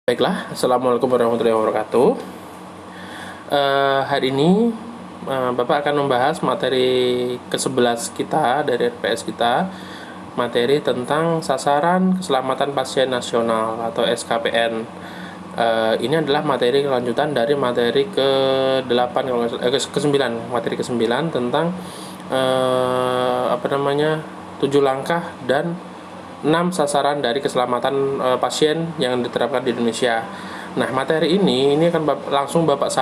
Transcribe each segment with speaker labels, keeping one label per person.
Speaker 1: Baiklah, Assalamualaikum warahmatullahi wabarakatuh. Hari ini Bapak akan membahas materi ke-11 kita dari RPS kita, materi tentang sasaran keselamatan pasien nasional atau SKPN. Ini adalah materi kelanjutan dari materi ke-8 ke-9, materi ke-9 tentang 7 langkah dan 6 sasaran dari keselamatan pasien yang diterapkan di Indonesia. Nah, materi ini akan langsung Bapak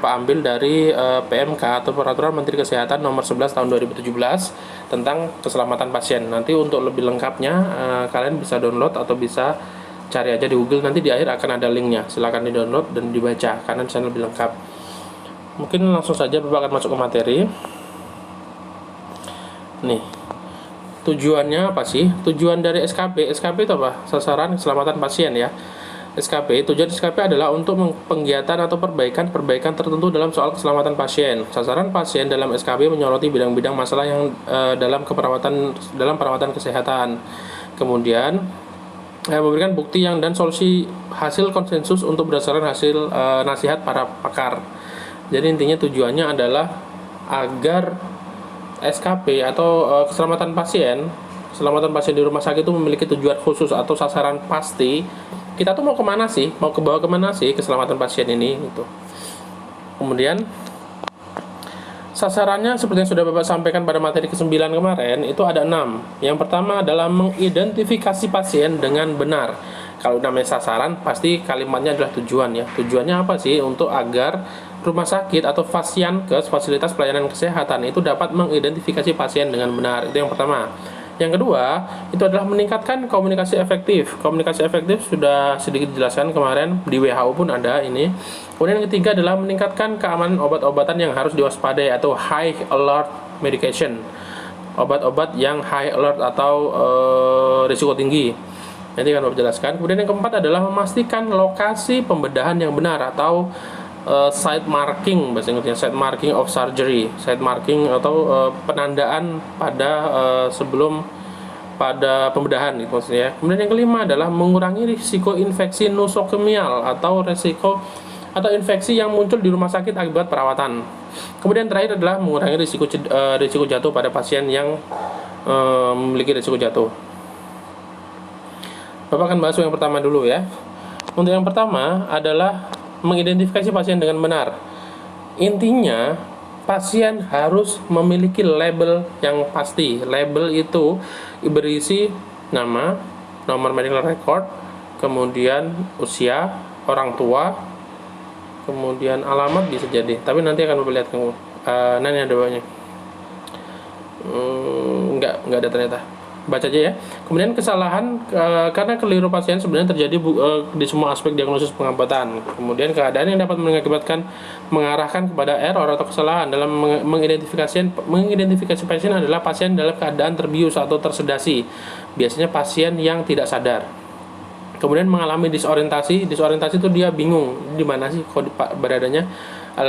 Speaker 1: ambil dari PMK atau Peraturan Menteri Kesehatan Nomor 11 Tahun 2017 tentang keselamatan pasien. Nanti untuk lebih lengkapnya kalian bisa download atau bisa cari aja di Google. Nanti di akhir akan ada linknya. Silahkan di-download dan dibaca karena bisa lebih lengkap. Mungkin langsung saja Bapak akan masuk ke materi. Nih, tujuannya apa sih? Tujuan dari SKP itu apa? Sasaran keselamatan pasien ya. Tujuan SKP adalah untuk penggiatan atau perbaikan tertentu dalam soal keselamatan pasien. Sasaran pasien dalam SKP menyoroti bidang-bidang masalah yang dalam perawatan kesehatan. Kemudian memberikan bukti dan solusi hasil konsensus untuk berdasarkan hasil nasihat para pakar. Jadi intinya tujuannya adalah agar SKP atau keselamatan pasien di rumah sakit itu memiliki tujuan khusus atau sasaran pasti. Kita tuh mau kemana sih? Mau kebawa kemana sih keselamatan pasien ini gitu. Kemudian sasarannya seperti yang sudah Bapak sampaikan pada materi ke-9 kemarin, itu ada 6. Yang pertama adalah mengidentifikasi pasien dengan benar. Kalau namanya sasaran, pasti kalimatnya adalah tujuan ya. Tujuannya apa sih? Untuk agar rumah sakit atau Fasiankes, fasilitas pelayanan kesehatan, itu dapat mengidentifikasi pasien dengan benar. Itu yang pertama. Yang kedua, itu adalah meningkatkan komunikasi efektif. Komunikasi efektif sudah sedikit dijelaskan kemarin, di WHO pun ada ini. Kemudian yang ketiga adalah meningkatkan keamanan obat-obatan yang harus diwaspadai atau high alert medication. Obat-obat yang high alert atau risiko tinggi. Nanti akan Bapak jelaskan. Kemudian yang keempat adalah memastikan lokasi pembedahan yang benar atau site marking, bahasa Inggrisnya site marking of surgery, site marking atau penandaan pada pembedahan gitu maksudnya. Kemudian yang kelima adalah mengurangi risiko infeksi nosokemial atau infeksi yang muncul di rumah sakit akibat perawatan. Kemudian terakhir adalah mengurangi risiko jatuh pada pasien yang memiliki risiko jatuh. Bapak akan bahas yang pertama dulu ya. Untuk yang pertama adalah mengidentifikasi pasien dengan benar. Intinya, pasien harus memiliki label yang pasti. Label itu berisi nama, nomor medical record, kemudian usia, orang tua, kemudian alamat bisa jadi. Tapi nanti akan Bapak lihat nanti ada bawahnya. Enggak ada ternyata. Baca aja ya. Kemudian kesalahan karena keliru pasien sebenarnya terjadi di semua aspek diagnosis pengobatan. Kemudian keadaan yang dapat mengarahkan kepada error atau kesalahan dalam mengidentifikasi pasien adalah pasien dalam keadaan terbius atau tersedasi. Biasanya pasien yang tidak sadar. Kemudian mengalami disorientasi itu dia bingung di mana sih beradanya,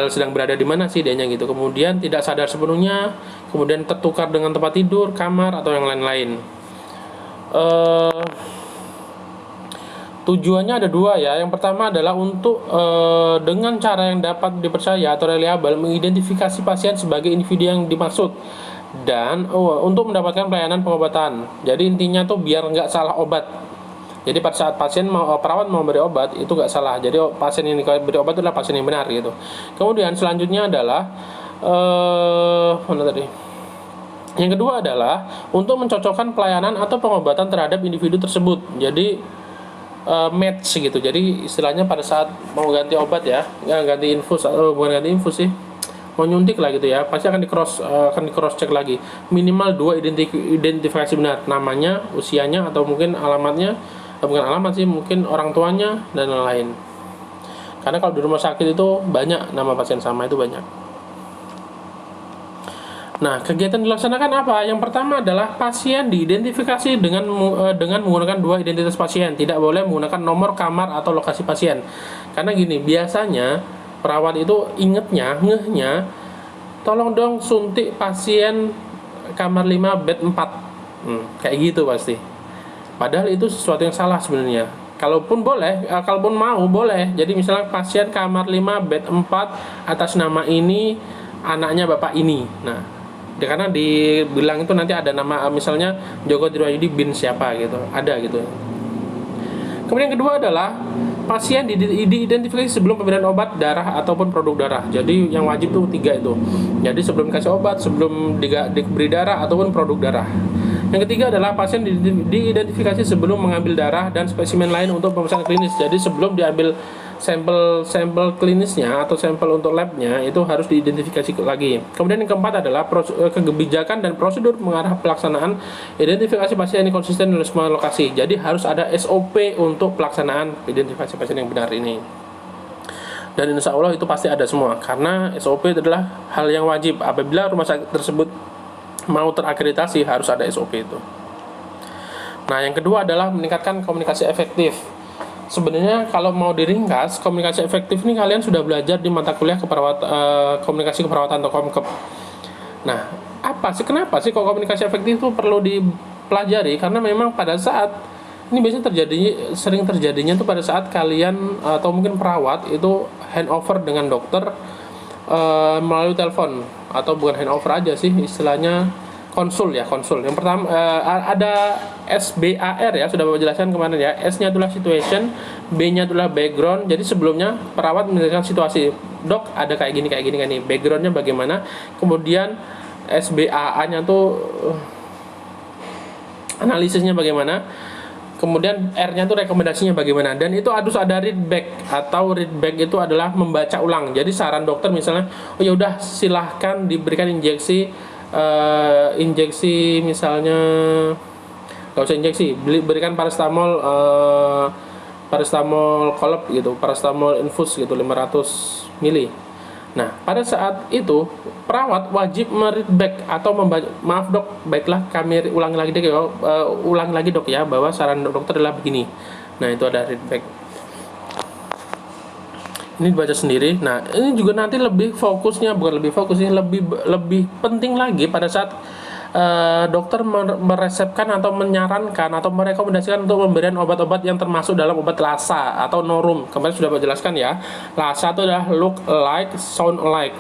Speaker 1: sedang berada di mana sih dianya gitu. Kemudian tidak sadar sepenuhnya, kemudian tertukar dengan tempat tidur, kamar atau yang lain-lain. Tujuannya ada dua ya. Yang pertama adalah untuk dengan cara yang dapat dipercaya atau reliable mengidentifikasi pasien sebagai individu yang dimaksud dan untuk mendapatkan pelayanan pengobatan. Jadi intinya tuh biar nggak salah obat. Jadi pada saat perawat mau beri obat itu nggak salah. Jadi pasien yang diberi obat itu adalah pasien yang benar gitu. Kemudian selanjutnya adalah yang kedua adalah untuk mencocokkan pelayanan atau pengobatan terhadap individu tersebut. Jadi match gitu. Jadi istilahnya pada saat mau ganti obat ya, ganti infus atau bukan ganti infus sih, mau nyuntik lah gitu ya, pasti akan di cross check lagi. Minimal 2 identifikasi benar, namanya, usianya atau mungkin alamatnya. Bukan alamat sih, mungkin orang tuanya dan lain-lain. Karena kalau di rumah sakit itu banyak nama pasien sama, itu banyak. Nah, kegiatan dilaksanakan apa? Yang pertama adalah pasien diidentifikasi dengan menggunakan 2 identitas pasien. Tidak boleh menggunakan nomor kamar atau lokasi pasien. Karena gini, biasanya perawat itu ngehnya, tolong dong suntik pasien kamar 5 bed 4. Kayak gitu pasti. Padahal itu sesuatu yang salah sebenarnya. kalaupun mau boleh. Jadi misalnya pasien kamar 5 bed 4 atas nama ini, anaknya bapak ini. Nah, karena dibilang itu nanti ada nama, misalnya Joko Dirwayudi bin siapa gitu, ada gitu. Kemudian yang kedua adalah pasien diidentifikasi sebelum pemberian obat, darah ataupun produk darah. Jadi yang wajib tuh 3 itu. Jadi sebelum kasih obat, sebelum diberi darah ataupun produk darah. Yang ketiga adalah pasien diidentifikasi sebelum mengambil darah dan spesimen lain untuk pemeriksaan klinis. Jadi sebelum diambil sampel klinisnya atau sampel untuk labnya itu harus diidentifikasi lagi. Kemudian yang keempat adalah kebijakan dan prosedur mengarah pelaksanaan identifikasi pasien yang konsisten di semua lokasi. Jadi harus ada SOP untuk pelaksanaan identifikasi pasien yang benar ini. Dan insya Allah itu pasti ada semua, karena SOP adalah hal yang wajib. Apabila rumah sakit tersebut mau terakreditasi harus ada SOP itu. Nah, yang kedua adalah meningkatkan komunikasi efektif. Sebenarnya kalau mau diringkas, komunikasi efektif ini kalian sudah belajar di mata kuliah komunikasi keperawatan atau Komkep. Nah, kenapa sih kok komunikasi efektif itu perlu dipelajari? Karena memang pada saat ini biasanya sering terjadinya tuh pada saat kalian atau mungkin perawat itu handover dengan dokter melalui telepon, atau bukan handover aja sih, istilahnya konsul. Yang pertama ada SBAR ya, sudah Bapak jelaskan kemarin ya. S-nya itulah situation, B-nya itulah background. Jadi sebelumnya perawat menjelaskan situasi, dok ada kayak gini, backgroundnya bagaimana. Kemudian SBAA-nya tuh analisisnya bagaimana. Kemudian R-nya tuh rekomendasinya bagaimana. Dan itu harus ada readback, atau readback itu adalah membaca ulang. Jadi saran dokter misalnya, oh ya udah silahkan diberikan injeksi misalnya, nggak usah injeksi, berikan paracetamol kolop gitu, paracetamol infus gitu 500 mili. Nah, pada saat itu perawat wajib mereadback atau membaca, maaf dok, baiklah kami ulangi lagi dok ya, bahwa saran dokter adalah begini. Nah, itu ada readback. Ini dibaca sendiri. Nah, ini juga nanti lebih penting lagi pada saat dokter meresepkan atau menyarankan atau merekomendasikan untuk pemberian obat-obat yang termasuk dalam obat LASA atau Norum. Kemarin sudah saya jelaskan ya. LASA itu adalah look alike, sound alike.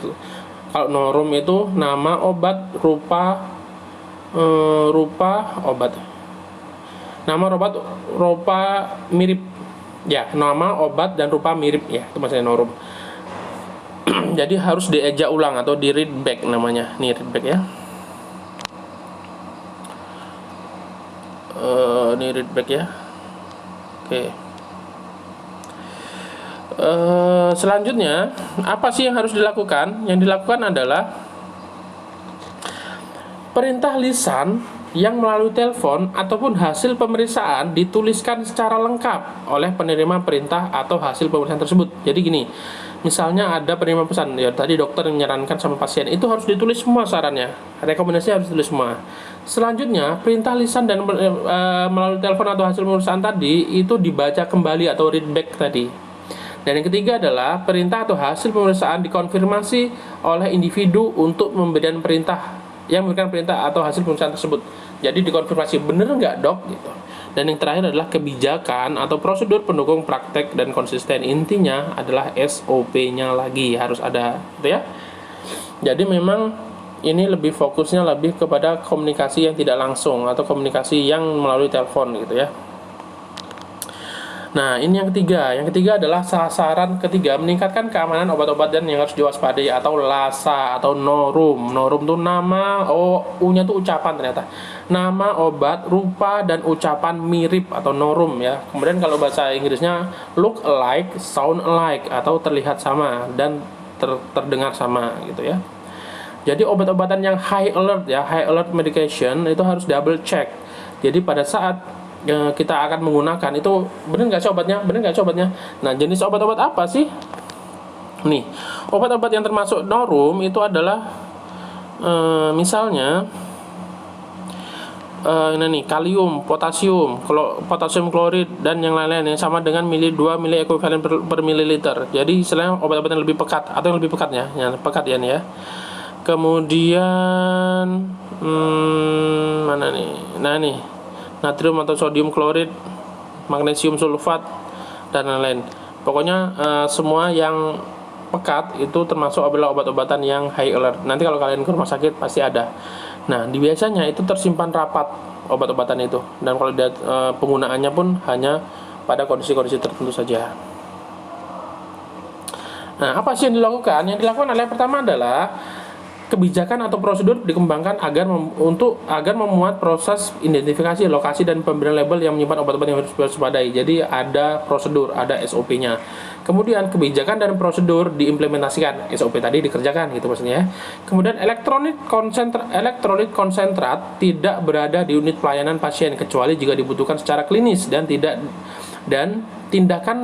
Speaker 1: Kalau Norum itu nama obat, rupa obat. Nama obat rupa mirip. Ya, nama obat dan rupa mirip ya, itu maksudnya Norum. Jadi harus dieja ulang atau di readback namanya. Nih readback ya. Ini readback ya. Oke. Selanjutnya, apa sih yang harus dilakukan? Yang dilakukan adalah perintah lisan yang melalui telepon ataupun hasil pemeriksaan dituliskan secara lengkap oleh penerima perintah atau hasil pemeriksaan tersebut. Jadi gini, misalnya ada penerima pesan, ya tadi dokter yang menyarankan sama pasien, itu harus ditulis semua sarannya, rekomendasinya harus ditulis semua. Selanjutnya, perintah lisan dan melalui telepon atau hasil pemeriksaan tadi itu dibaca kembali atau readback tadi. Dan yang ketiga adalah perintah atau hasil pemeriksaan dikonfirmasi oleh individu untuk memberikan perintah atau hasil pemeriksaan tersebut. Jadi dikonfirmasi, bener nggak dok gitu. Dan yang terakhir adalah kebijakan atau prosedur pendukung praktek dan konsisten. Intinya adalah SOP-nya lagi harus ada gitu ya. Jadi memang ini fokusnya lebih kepada komunikasi yang tidak langsung atau komunikasi yang melalui telepon gitu ya. Nah, ini yang ketiga. Yang ketiga adalah sasaran ketiga, meningkatkan keamanan obat-obatan yang harus diwaspadai atau LASA atau Norum. Norum tuh nama, U-nya tuh ucapan ternyata. Nama obat, rupa dan ucapan mirip atau Norum ya. Kemudian kalau bahasa Inggrisnya look alike, sound alike atau terlihat sama dan terdengar sama gitu ya. Jadi obat-obatan yang high alert medication itu harus double check. Jadi pada saat kita akan menggunakan itu benar nggak sih obatnya. Nah, jenis obat-obat apa sih? Nih, obat-obat yang termasuk Norum itu adalah misalnya ini nih, kalium, potasium klorid dan yang lain-lain yang sama dengan 2 mili ekuivalen per mililiter. Jadi istilahnya obat-obat yang lebih pekat atau yang lebih pekatnya, pekat ya nih ya. Kemudian mana nih? Nah nih, natrium atau sodium klorid magnesium sulfat, dan lain-lain. Pokoknya semua yang pekat itu termasuk adalah obat-obatan yang high alert. Nanti kalau kalian ke rumah sakit pasti ada. Nah, biasanya itu tersimpan rapat obat-obatan itu, dan kalau penggunaannya pun hanya pada kondisi-kondisi tertentu saja. Nah, apa sih yang dilakukan? Yang dilakukan adalah yang pertama adalah kebijakan atau prosedur dikembangkan agar memuat proses identifikasi, lokasi, dan pemberian label yang menyimpan obat-obat yang harus diwaspadai. Jadi ada prosedur, ada SOP-nya. Kemudian kebijakan dan prosedur diimplementasikan, SOP tadi dikerjakan gitu maksudnya. Kemudian elektrolit konsentrat tidak berada di unit pelayanan pasien kecuali jika dibutuhkan secara klinis dan tindakan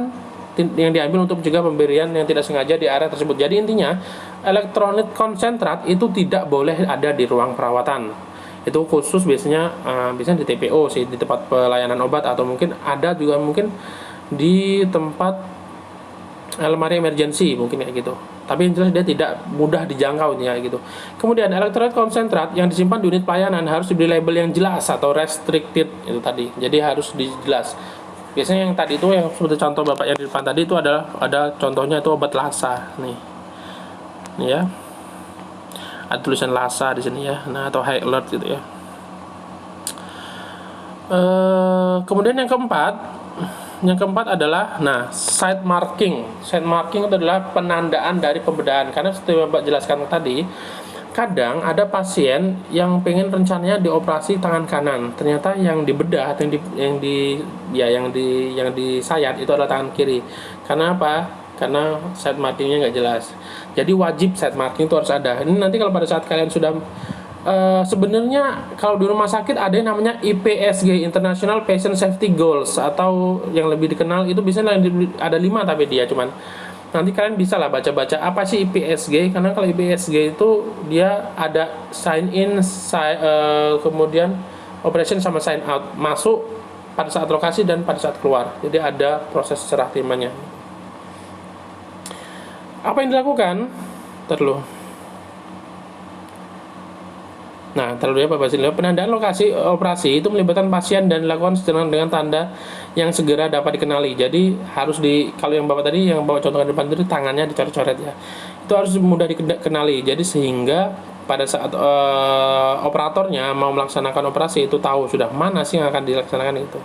Speaker 1: yang diambil untuk mencegah pemberian yang tidak sengaja di area tersebut. Jadi intinya elektrolit konsentrat itu tidak boleh ada di ruang perawatan. Itu khusus biasanya di TPO sih, di tempat pelayanan obat, atau mungkin ada juga mungkin di tempat lemari emergency mungkin kayak gitu. Tapi yang jelas dia tidak mudah dijangkau ya gitu. Kemudian elektrolit konsentrat yang disimpan di unit pelayanan harus diberi label yang jelas atau restricted itu tadi. Jadi harus dijelas. Biasanya yang tadi itu yang seperti contoh Bapak yang di depan tadi itu adalah ada contohnya itu obat Lassa nih. Nih ya. Ada tulisan Lassa di sini ya. Nah, atau high alert gitu ya. Kemudian yang keempat adalah site marking. Site marking itu adalah penandaan dari pembedahan. Karena seperti Bapak jelaskan tadi, kadang ada pasien yang pengen rencananya dioperasi tangan kanan, ternyata yang dibedah atau yang disayat itu adalah tangan kiri. Karena apa? Karena site markingnya nggak jelas. Jadi wajib site marking itu harus ada. Ini nanti kalau pada saat kalian sudah sebenarnya kalau di rumah sakit ada yang namanya IPSG, International Patient Safety Goals, atau yang lebih dikenal itu biasanya ada 5, tapi dia cuman nanti kalian bisa lah baca-baca apa sih IPSG, karena kalau IPSG itu dia ada sign in, kemudian operation sama sign out, masuk pada saat lokasi dan pada saat keluar. Jadi ada proses serah terimanya. Apa yang dilakukan? Terlalu ya Pak Basilio. Penandaan lokasi operasi itu melibatkan pasien dan dilakukan dengan tanda yang segera dapat dikenali. Jadi harus kalau yang Bapak tadi yang bawa contoh depan itu tangannya dicoret-coret ya. Itu harus mudah dikenali. Jadi sehingga pada saat operatornya mau melaksanakan operasi itu tahu sudah mana sih yang akan dilaksanakan itu.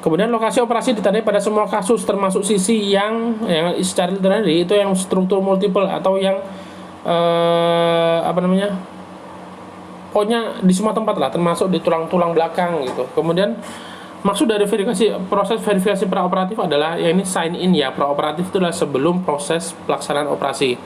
Speaker 1: Kemudian lokasi operasi ditandai pada semua kasus termasuk sisi yang secara literal itu yang struktur multiple atau yang pokoknya di semua tempat lah, termasuk di tulang-tulang belakang gitu. Kemudian maksud dari proses verifikasi praoperatif adalah ini sign in ya. Praoperatif itu adalah sebelum proses pelaksanaan operasi.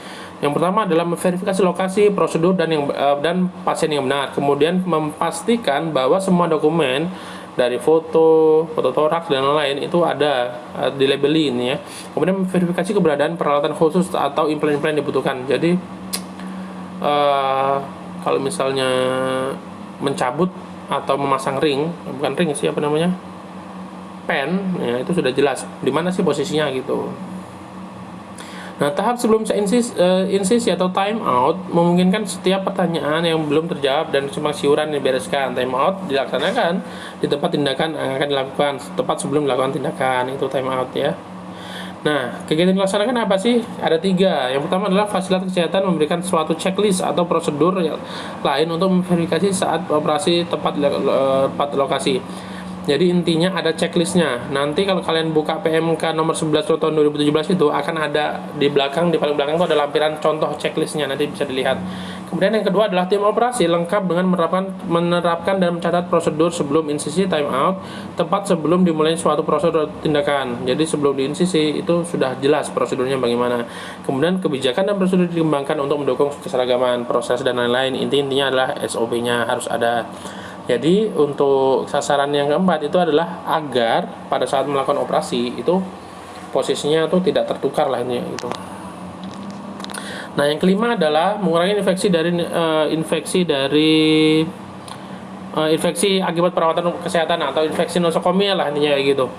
Speaker 1: Yang pertama adalah memverifikasi lokasi, prosedur dan pasien yang benar. Kemudian memastikan bahwa semua dokumen dari foto toraks dan lain-lain itu ada dilabeli ini ya. Kemudian verifikasi keberadaan peralatan khusus atau implan-implan yang dibutuhkan. Jadi kalau misalnya mencabut atau memasang bukan ring sih, pen ya, itu sudah jelas di mana sih posisinya gitu. Nah, tahap sebelum insisi atau time out memungkinkan setiap pertanyaan yang belum terjawab dan siuran dibereskan. Time out dilaksanakan di tempat tindakan yang akan dilakukan tepat sebelum dilakukan tindakan, itu time out ya. Nah, kegiatan dilaksanakan apa sih? Ada 3. Yang pertama adalah fasilitas kesehatan memberikan suatu checklist atau prosedur lain untuk memverifikasi saat operasi tepat lokasi. Jadi intinya ada checklistnya. Nanti kalau kalian buka PMK nomor 11 tahun 2017 itu akan ada di paling belakang itu ada lampiran contoh checklistnya, nanti bisa dilihat. Kemudian yang kedua adalah tim operasi lengkap dengan menerapkan dan mencatat prosedur sebelum insisi, time out, tepat sebelum dimulai suatu prosedur tindakan. Jadi sebelum diinsisi itu sudah jelas prosedurnya bagaimana. Kemudian kebijakan dan prosedur dikembangkan untuk mendukung keseragaman proses dan lain-lain. Intinya adalah SOP-nya harus ada. Jadi untuk sasaran yang keempat itu adalah agar pada saat melakukan operasi itu posisinya tuh tidak tertukar lah ini gitu. Nah, yang kelima adalah mengurangi infeksi akibat perawatan kesehatan atau infeksi nosokomia lah intinya kayak gitu.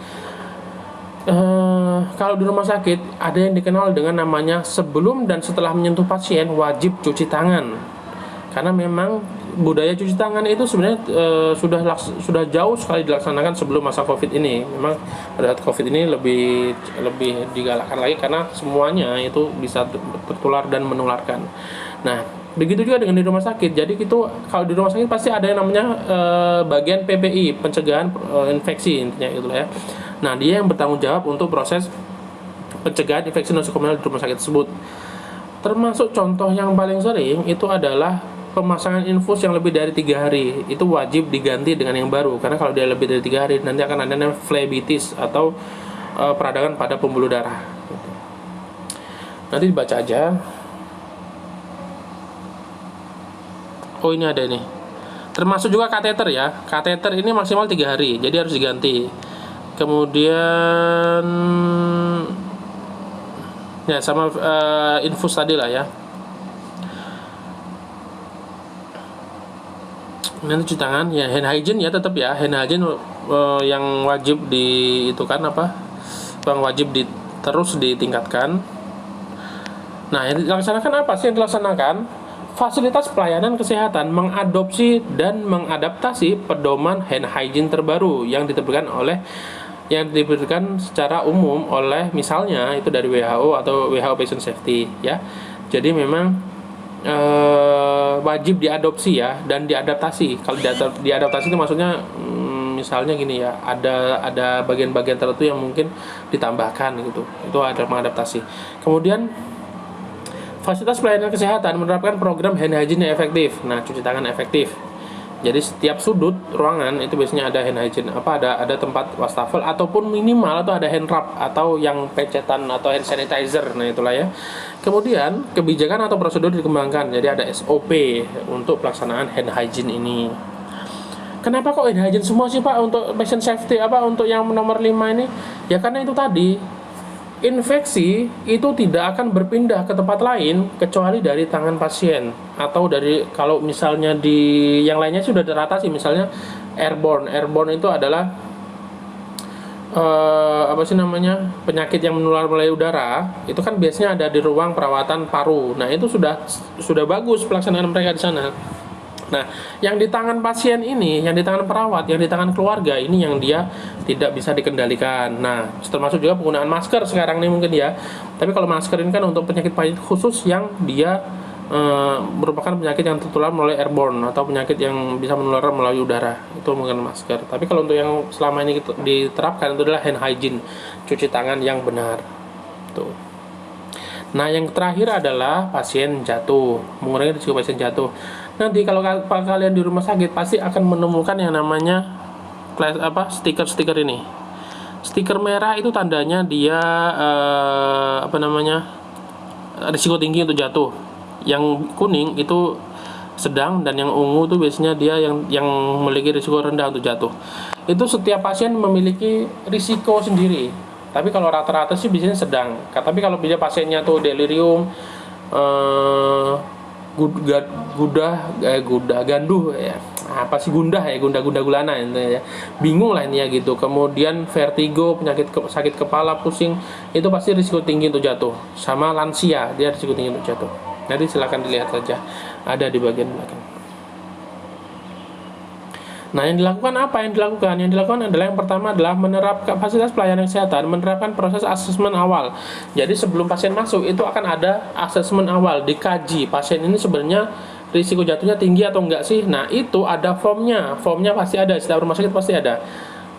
Speaker 1: Kalau di rumah sakit ada yang dikenal dengan namanya sebelum dan setelah menyentuh pasien wajib cuci tangan. Karena memang budaya cuci tangan itu sebenarnya sudah jauh sekali dilaksanakan sebelum masa Covid ini. Memang pada saat Covid ini lebih digalakkan lagi karena semuanya itu bisa tertular dan menularkan. Nah, begitu juga dengan di rumah sakit. Jadi itu kalau di rumah sakit pasti ada yang namanya bagian PPI, pencegahan infeksi intinya gitu ya. Nah, dia yang bertanggung jawab untuk proses pencegahan infeksi nosokomial di rumah sakit tersebut. Termasuk contoh yang paling sering itu adalah pemasangan infus yang lebih dari 3 hari. Itu wajib diganti dengan yang baru, karena kalau dia lebih dari 3 hari nanti akan ada namanya phlebitis atau peradangan pada pembuluh darah. Nanti dibaca aja. Oh, ini ada nih. Termasuk juga kateter ya. Kateter ini maksimal 3 hari, jadi harus diganti. Kemudian ya sama infus tadi lah ya. Nanti cuci tangan ya, hand hygiene ya tetap ya, hand hygiene yang wajib itu kan apa? Yang wajib terus ditingkatkan. Nah, yang dilaksanakan apa sih yang dilaksanakan? Fasilitas pelayanan kesehatan mengadopsi dan mengadaptasi pedoman hand hygiene terbaru yang diberikan secara umum oleh misalnya itu dari WHO atau WHO Patient Safety ya. Jadi memang wajib diadopsi ya dan diadaptasi. Kalau diadaptasi itu maksudnya misalnya gini ya, ada bagian-bagian tertentu yang mungkin ditambahkan gitu. Itu ada mengadaptasi. Kemudian fasilitas pelayanan kesehatan menerapkan program hand hygiene yang efektif. Nah, cuci tangan efektif. Jadi setiap sudut ruangan itu biasanya ada hand hygiene, ada tempat wastafel ataupun minimal atau ada hand rub atau yang pecetan atau hand sanitizer. Nah, itulah ya. Kemudian kebijakan atau prosedur dikembangkan. Jadi ada SOP untuk pelaksanaan hand hygiene ini. Kenapa kok hand hygiene semua sih Pak untuk patient safety untuk yang nomor 5 ini? Ya karena itu tadi, infeksi itu tidak akan berpindah ke tempat lain kecuali dari tangan pasien atau dari, kalau misalnya di yang lainnya sudah teratasi, misalnya airborne itu adalah penyakit yang menular melalui udara. Itu kan biasanya ada di ruang perawatan paru. Nah, itu sudah bagus pelaksanaan mereka di sana. Nah, yang di tangan pasien ini, yang di tangan perawat, yang di tangan keluarga ini yang dia tidak bisa dikendalikan. Nah, termasuk juga penggunaan masker sekarang ini mungkin ya. Tapi kalau masker ini kan untuk penyakit khusus yang dia merupakan penyakit yang tertular melalui airborne atau penyakit yang bisa menular melalui udara. Itu mungkin masker. Tapi kalau untuk yang selama ini diterapkan itu adalah hand hygiene, cuci tangan yang benar. Tuh. Nah, yang terakhir adalah pasien jatuh, mengurangi risiko pasien jatuh. Nanti kalau kalian di rumah sakit pasti akan menemukan yang namanya stiker ini. Stiker merah itu tandanya dia risiko tinggi untuk jatuh. Yang kuning itu sedang, dan yang ungu itu biasanya dia yang memiliki risiko rendah untuk jatuh. Itu setiap pasien memiliki risiko sendiri. Tapi kalau rata-rata sih biasanya sedang. Tapi kalau bila pasiennya tuh delirium, ganduh ya, gundah gulana ya, bingung lah ini ya gitu. Kemudian vertigo, sakit kepala, pusing, itu pasti risiko tinggi untuk jatuh. Sama lansia, dia risiko tinggi untuk jatuh. Nanti silakan dilihat saja, ada di bagian belakang. Nah, yang dilakukan apa? Yang dilakukan adalah yang pertama adalah menerapkan fasilitas pelayanan kesehatan, menerapkan proses asesmen awal. Jadi sebelum pasien masuk itu akan ada asesmen awal, dikaji pasien ini sebenarnya risiko jatuhnya tinggi atau enggak sih. Nah, itu ada formnya pasti ada, setiap rumah sakit pasti ada.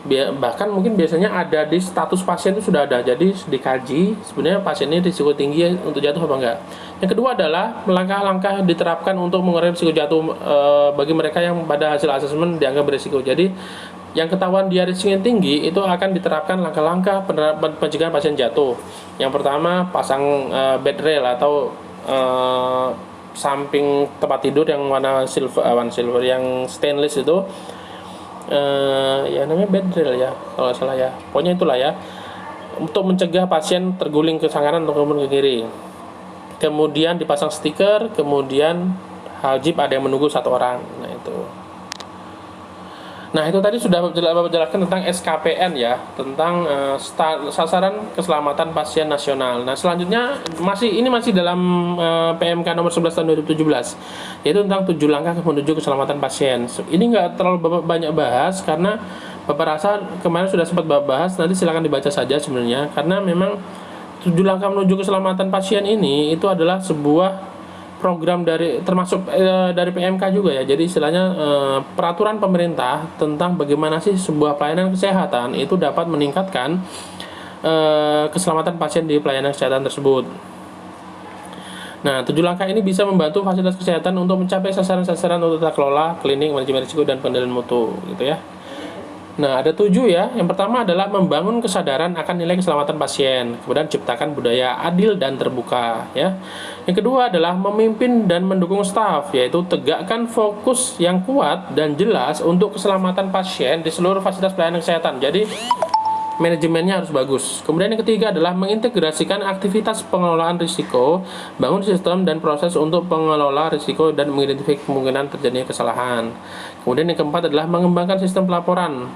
Speaker 1: Bahkan mungkin biasanya ada di status pasien itu sudah ada. Jadi dikaji sebenarnya pasien ini risiko tinggi untuk jatuh apa enggak. Yang kedua adalah langkah-langkah diterapkan untuk mengurangi risiko jatuh bagi mereka yang pada hasil asesmen dianggap berisiko. Jadi yang ketahuan dia risikonya tinggi itu akan diterapkan langkah-langkah pencegahan pasien jatuh. Yang pertama, pasang bed rail atau samping tempat tidur yang warna silver yang stainless itu. Ya namanya bed rail ya kalau salah ya, pokoknya itulah ya, untuk mencegah pasien terguling ke kanan atau ke kiri. Kemudian dipasang stiker, kemudian wajib ada yang menunggu 1 orang. Nah, itu. Nah, itu tadi sudah Bapak jelaskan tentang SKPN ya, tentang sasaran keselamatan pasien nasional. Nah, selanjutnya ini masih dalam PMK nomor 11 tahun 2017, yaitu tentang 7 langkah menuju keselamatan pasien. Ini nggak terlalu Bapak banyak bahas karena Bapak rasa kemarin sudah sempat Bapak bahas, nanti silakan dibaca saja sebenarnya, karena memang 7 langkah menuju keselamatan pasien ini itu adalah sebuah program termasuk dari PMK juga ya. Jadi istilahnya peraturan pemerintah tentang bagaimana sih sebuah pelayanan kesehatan itu dapat meningkatkan keselamatan pasien di pelayanan kesehatan tersebut. Nah, 7 langkah ini bisa membantu fasilitas kesehatan untuk mencapai sasaran-sasaran untuk tata kelola, klinik, manajemen risiko, dan pengendalian mutu gitu ya. Nah, ada 7 ya. Yang pertama adalah membangun kesadaran akan nilai keselamatan pasien, kemudian ciptakan budaya adil dan terbuka ya. Yang kedua adalah memimpin dan mendukung staf, yaitu tegakkan fokus yang kuat dan jelas untuk keselamatan pasien di seluruh fasilitas pelayanan kesehatan. Jadi manajemennya harus bagus. Kemudian yang ketiga adalah mengintegrasikan aktivitas pengelolaan risiko, bangun sistem dan proses untuk pengelola risiko dan mengidentifikasi kemungkinan terjadinya kesalahan. Kemudian yang keempat adalah mengembangkan sistem pelaporan.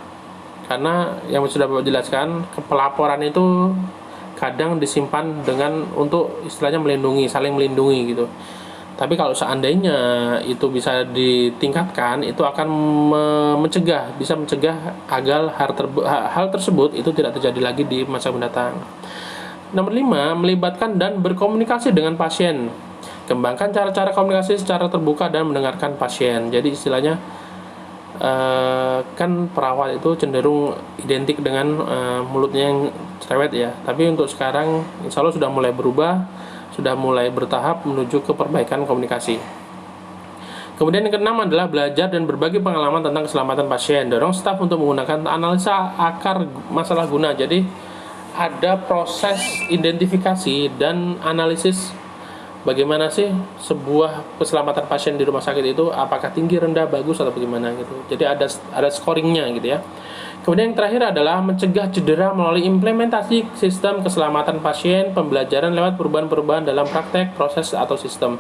Speaker 1: Karena yang sudah Bapak jelaskan, pelaporan itu kadang disimpan untuk istilahnya saling melindungi gitu. Tapi kalau seandainya itu bisa ditingkatkan, itu akan bisa mencegah agar hal tersebut itu tidak terjadi lagi di masa mendatang. Nomor 5, melibatkan dan berkomunikasi dengan pasien. Kembangkan cara-cara komunikasi secara terbuka dan mendengarkan pasien. Jadi istilahnya kan perawat itu cenderung identik dengan mulutnya yang cerewet ya. Tapi untuk sekarang insya Allah sudah mulai berubah, sudah mulai bertahap menuju ke perbaikan komunikasi. Kemudian yang keenam adalah belajar dan berbagi pengalaman tentang keselamatan pasien. Dorong staf untuk menggunakan analisa akar masalah guna. Jadi ada proses identifikasi dan analisis bagaimana sih sebuah keselamatan pasien di rumah sakit itu, apakah tinggi, rendah, bagus, atau bagaimana gitu. Jadi ada scoringnya gitu ya. Kemudian yang terakhir adalah mencegah cedera melalui implementasi sistem keselamatan pasien, pembelajaran lewat perubahan-perubahan dalam praktek, proses, atau sistem.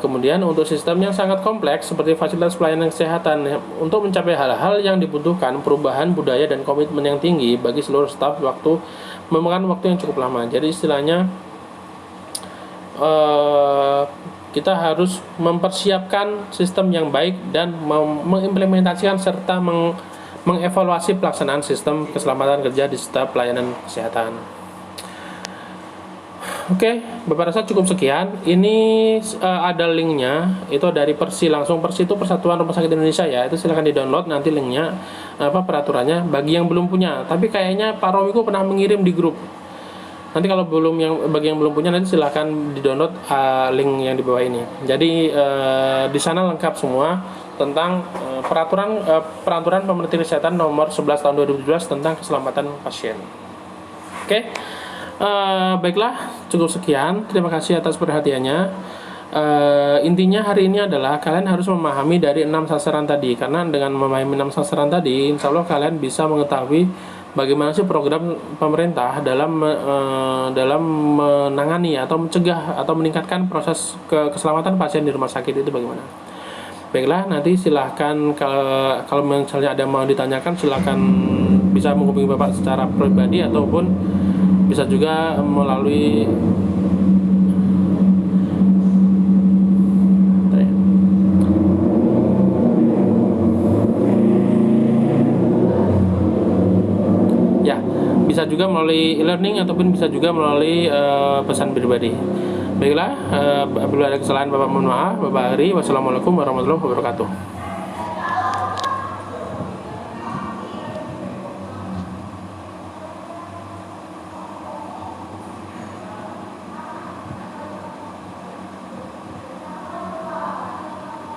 Speaker 1: Kemudian untuk sistem yang sangat kompleks seperti fasilitas pelayanan kesehatan, untuk mencapai hal-hal yang dibutuhkan perubahan budaya dan komitmen yang tinggi bagi seluruh staf memakan waktu yang cukup lama. Jadi istilahnya kita harus mempersiapkan sistem yang baik dan mengimplementasikan serta mengevaluasi pelaksanaan sistem keselamatan kerja di setiap pelayanan kesehatan. Oke, Bapak rasa cukup sekian. Ini ada linknya, itu dari Persi langsung. Persi itu Persatuan Rumah Sakit Indonesia ya. Itu silahkan di-download nanti linknya, peraturannya bagi yang belum punya. Tapi kayaknya Pak Romiku pernah mengirim di grup. Nanti kalau bagi yang belum punya nanti silahkan di-download link yang di bawah ini. Jadi di sana lengkap semua tentang peraturan Pemerintah Kesehatan nomor 11 tahun 2017 tentang keselamatan pasien. Oke. Baiklah, cukup sekian. Terima kasih atas perhatiannya. Intinya hari ini adalah kalian harus memahami dari 6 sasaran tadi. Karena dengan memahami 6 sasaran tadi, insya Allah kalian bisa mengetahui bagaimana sih program pemerintah dalam menangani atau mencegah atau meningkatkan proses keselamatan pasien di rumah sakit itu bagaimana. Baiklah, nanti silahkan kalau misalnya ada mau ditanyakan, silahkan bisa menghubungi Bapak secara pribadi ataupun bisa juga melalui bisa juga melalui e-learning ataupun bisa juga melalui pesan pribadi. Baiklah, apabila ada kesalahan Bapak mohon maaf. Bapak Ari, wassalamualaikum warahmatullahi wabarakatuh.